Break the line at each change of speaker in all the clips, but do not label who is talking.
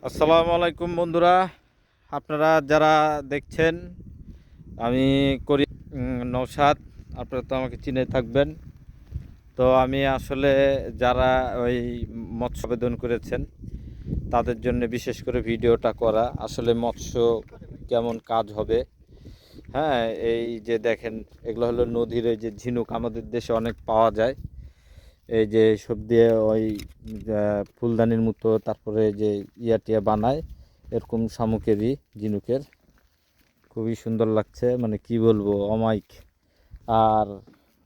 আসসালামু আলাইকুম বন্ধুরা, আপনারা যারা দেখছেন আমি করি নওশাদ। আপনারা তো আমাকে চিনে থাকবেন। তো আমি আসলে যারা ওই মৎস্য আবেদন করেছেন তাদের জন্য বিশেষ করে ভিডিওটা করা। আসলে মৎস্য কেমন কাজ হবে, হ্যাঁ, এই যে দেখেন এগুলো হলো নদীর এই যে ঝিনুক আমাদের দেশে অনেক পাওয়া যায়। এই যে সব দিয়ে ওই ফুলদানির মতো, তারপরে যে টিয়া বানায় এরকম শামুকেরই ঝিনুকের, খুবই সুন্দর লাগছে, মানে কি বলবো, অমাইক। আর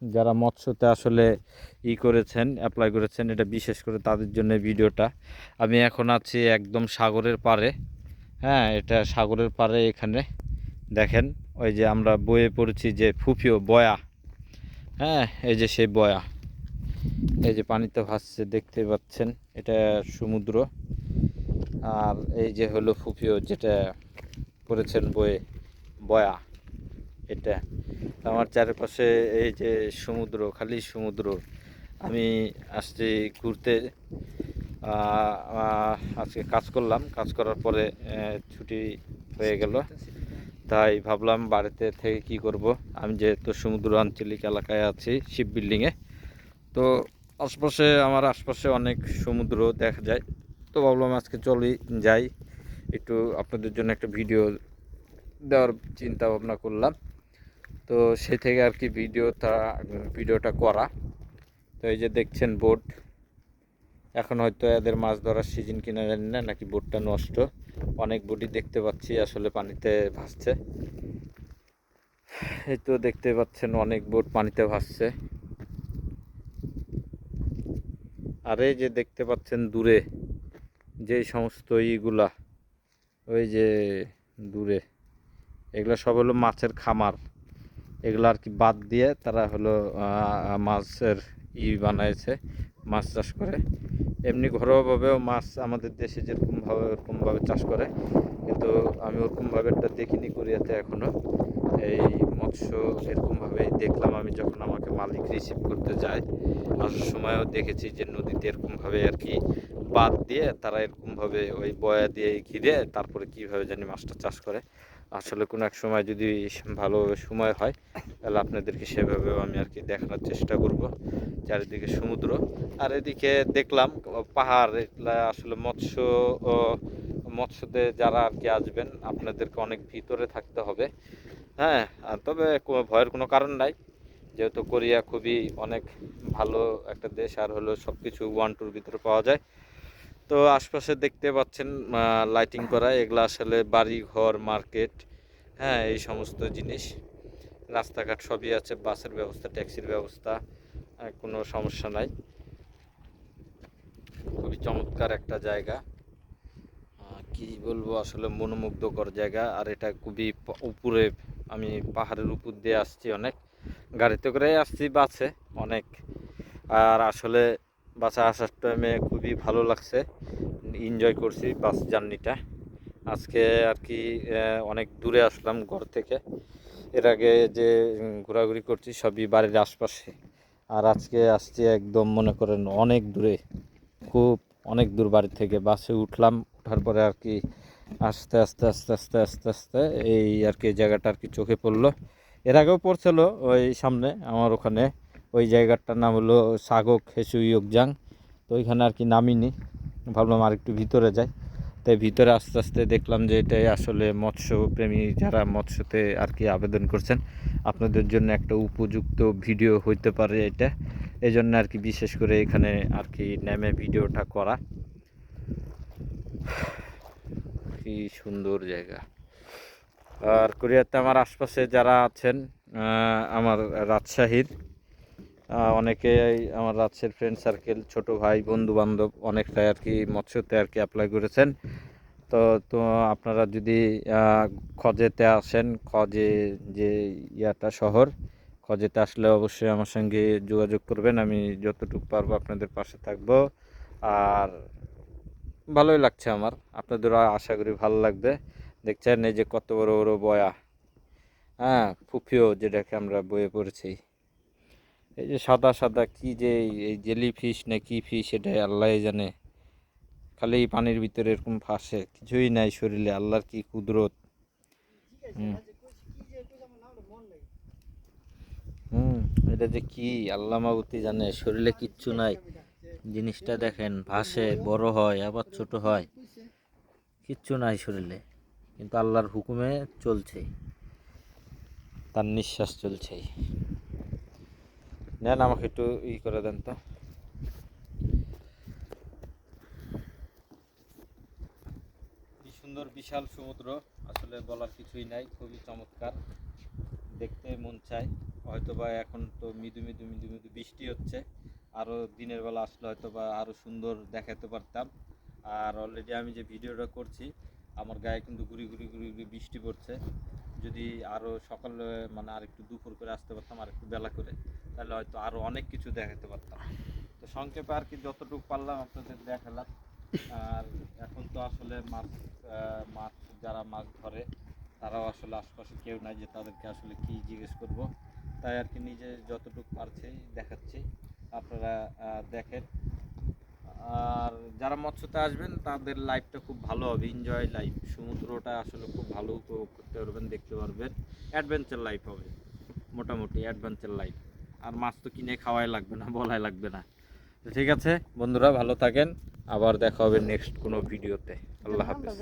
যারা মৎস্যতে আসলে করেছেন, অ্যাপ্লাই করেছেন, এটা বিশেষ করে তাদের জন্য ভিডিওটা। আমি এখন আছি একদম সাগরের পাড়ে। হ্যাঁ, এটা সাগরের পাড়ে। এখানে দেখেন ওই যে আমরা বইয়ে পড়েছি যে ফুফিও বয়া, হ্যাঁ, এই যে সেই বয়া, এই যে পানিতে ভাসছে দেখতে পাচ্ছেন, এটা সমুদ্র। আর এই যে হলো ফুফিও, যেটা পড়েছেন বইয়ে, বয়া, এটা। আমার চারপাশে এই যে সমুদ্র, খালি সমুদ্র। আমি আসছি ঘুরতে, আজকে কাজ করলাম, কাজ করার পরে ছুটি হয়ে গেল, তাই ভাবলাম বাড়িতে থেকে কি করব। আমি যেহেতু সমুদ্র আঞ্চলিক এলাকায় আছি, শিপ বিল্ডিংয়ে, তো আমার আশপাশে অনেক সমুদ্র দেখা যায়। তো ভাবলাম আজকে চলি, যাই, একটু আপনাদের জন্য একটা ভিডিও দেওয়ার চিন্তা ভাবনা করলাম। তো সে থেকে আর কি ভিডিওটা করা। তো এই যে দেখছেন বোট, এখন হয়তো এদের মাছ ধরার সিজন কিনা জানি না, নাকি বোটটা নষ্ট। অনেক বোটই দেখতে পাচ্ছি আসলে পানিতে ভাসছে। এই তো দেখতে পাচ্ছেন অনেক বোট পানিতে ভাসছে। আর এই যে দেখতে পাচ্ছেন দূরে যে সমস্ত ইগুলা, ওই যে দূরে, এগুলো সব হলো মাছের খামার। এগুলো আর কি বাদ দিয়ে তারা হলো মাছের বানাইছে, মাছ চাষ করে। এমনি ঘরোয়াভাবেও মাছ আমাদের দেশে যেরকমভাবে ওরকমভাবে চাষ করে, কিন্তু আমি ওরকমভাবে একটা দেখিনি কোরিয়াতে এখনও। এই মৎস্য এরকমভাবেই দেখলাম আমি যখন আমাকে মালিক রিসিভ করতে যায়। আসার সময়ও দেখেছি যে নদীতে এরকমভাবে আর কি বাদ দিয়ে তারা এরকমভাবে ওই বয়া দিয়ে ঘিরে তারপরে কীভাবে জানি মাছটা চাষ করে। আসলে কোনো এক সময় যদি ভালোভাবে সময় হয় তাহলে আপনাদেরকে সেভাবেও আমি আর কি দেখানোর চেষ্টা করব। চারিদিকে সমুদ্র, আর এদিকে দেখলাম পাহাড়। এগুলা আসলে মৎস্যতে যারা আর কি আসবেন আপনাদেরকে অনেক ভিতরে থাকতে হবে। হ্যাঁ, তবে ভয়ের কোনো কারণ নাই, যেহেতু কোরিয়া খুবই অনেক ভালো একটা দেশ, আর হলো সব কিছু 1-2-র ভিতরে পাওয়া যায়। তো আশপাশে দেখতে পাচ্ছেন লাইটিং করা, এগুলো আসলে বাড়ি ঘর, মার্কেট, হ্যাঁ, এই সমস্ত জিনিস। রাস্তাঘাট সবই আছে, বাসের ব্যবস্থা, ট্যাক্সির ব্যবস্থা, কোনো সমস্যা নাই। খুবই চমৎকার একটা জায়গা, কি বলবো, আসলে মনোমুগ্ধকর জায়গা। আর এটা খুবই উপরে, আমি পাহাড়ের উপর দিয়ে আসছি, অনেক গাড়িতে করে আসছি, বাসে অনেক। আর আসলে বাসে আসার টাইমে খুবই ভালো লাগছে, এনজয় করছি বাস জার্নিটা। আজকে আর কি অনেক দূরে আসলাম ঘর থেকে। এর আগে যে ঘোরাঘুরি করছি সবই বাড়ির আশপাশে, আর আজকে আসছি একদম মনে করেন অনেক দূরে, খুব অনেক দূর বাড়ি থেকে। বাসে উঠলাম, ওঠার পরে আর কি আস্তে আস্তে আস্তে আস্তে আস্তে আস্তে এই আর কি জায়গাটা আর কি চোখে পড়লো। এর আগেও পড়ছিল ওই সামনে আমার ওখানে, ওই জায়গাটার নাম হলো সাগক হেসুইয়োগজাং। তো ওইখানে আর কি নামিনি, ভাবলাম আর একটু ভিতরে যাই। তাই ভিতরে আস্তে আস্তে দেখলাম যে এটাই আসলে মৎস্যপ্রেমী যারা মৎস্যতে আর কি আবেদন করছেন আপনাদের জন্য একটা উপযুক্ত ভিডিও হইতে পারে এটা। এই জন্য আর কি বিশেষ করে এখানে আর কি নেমে ভিডিওটা করা। কি সুন্দর জায়গা। আর কোরিয়াতে আমার আশপাশে যারা আছেন, আমার রাজশাহীর অনেকেই, আমার রাজশাহীর ফ্রেন্ড সার্কেল, ছোট ভাই, বন্ধু বান্ধব অনেকটাই আর কি মৎস্যতে আর কি অ্যাপ্লাই করেছেন। তো তো আপনারা যদি খজেতে আসেন, খজে যে শহর, খজেতে আসলে অবশ্যই আমার সঙ্গে যোগাযোগ করবেন। আমি যতটুকু পারবো আপনাদের পাশে থাকবো। আর ভালোই লাগছে আমার, আপনাদেরও আশা করি ভালো লাগবে। দেখছেন এই যে কত বড় বড় বয়া, হ্যাঁ, ফুফিও যেটাকে আমরা বইয়ে পড়েছি। এই যে সাদা সাদা কি যে এই জেলি ফিশ না কি ফিশ, এটা আল্লাহ জানে। খালি এই পানির ভিতরে এরকম ভাসে, কিছুই নাই শরীরে। আল্লাহর কি কুদরত। হুম হুম এটা যে কি আল্লাহ মাবুতি জানে, শরীরে কিচ্ছু নাই। জিনিসটা দেখেন, ভাসে, বড় হয় আবার ছোট হয়, কিচ্ছু নাই শরীরে, কিন্তু আল্লাহর হুকুমে চলছে, তার নিঃশ্বাস চলছে। নেন আমাকে একটু করে দেন তো। কি সুন্দর বিশাল সমুদ্র, আসলে বলার কিছুই নাই, খুবই চমৎকার, দেখতে মন চায়। হয়তোবা এখন তো মৃদু মৃদু মৃদু মৃদু বৃষ্টি হচ্ছে, আরও দিনের বেলা আসলে হয়তোবা আরও সুন্দর দেখাতে পারতাম। আর অলরেডি আমি যে ভিডিওটা করছি, আমার গায়ে কিন্তু ঘুরি ঘুরি ঘুরি ঘুরি বৃষ্টি পড়ছে। যদি আরও সকালে মানে আর একটু দুপুর করে আসতে পারতাম, আর একটু বেলা করে, তাহলে হয়তো আরও অনেক কিছু দেখাতে পারতাম। তো সংক্ষেপে আর কি যতটুকু পারলাম আপনাদের দেখালাম। আর এখন তো আসলে মাছ যারা মাছ ধরে, তারাও আসলে আশপাশে কেউ নাই যে তাদেরকে আসলে কি জিজ্ঞেস করব, তাই আর কি নিজে যতটুকু পারছি দেখাচ্ছি, আপনারা দেখেন। আর যারা মৎস্যতে আসবেন তাদের লাইফটা খুব ভালো হবে, এনজয় লাইফ, সমুদ্রটা আসলে খুব ভালো উপভোগ করতে পারবেন, দেখতে পারবেন, অ্যাডভেঞ্চার লাইফ হবে, মোটামুটি অ্যাডভেঞ্চার লাইফ। আর মাছ তো কিনে খাওয়াই লাগবে না, বলাই লাগবে না। তো ঠিক আছে বন্ধুরা, ভালো থাকেন, আবার দেখা হবে নেক্সট কোনো ভিডিওতে। আল্লাহ হাফেজ।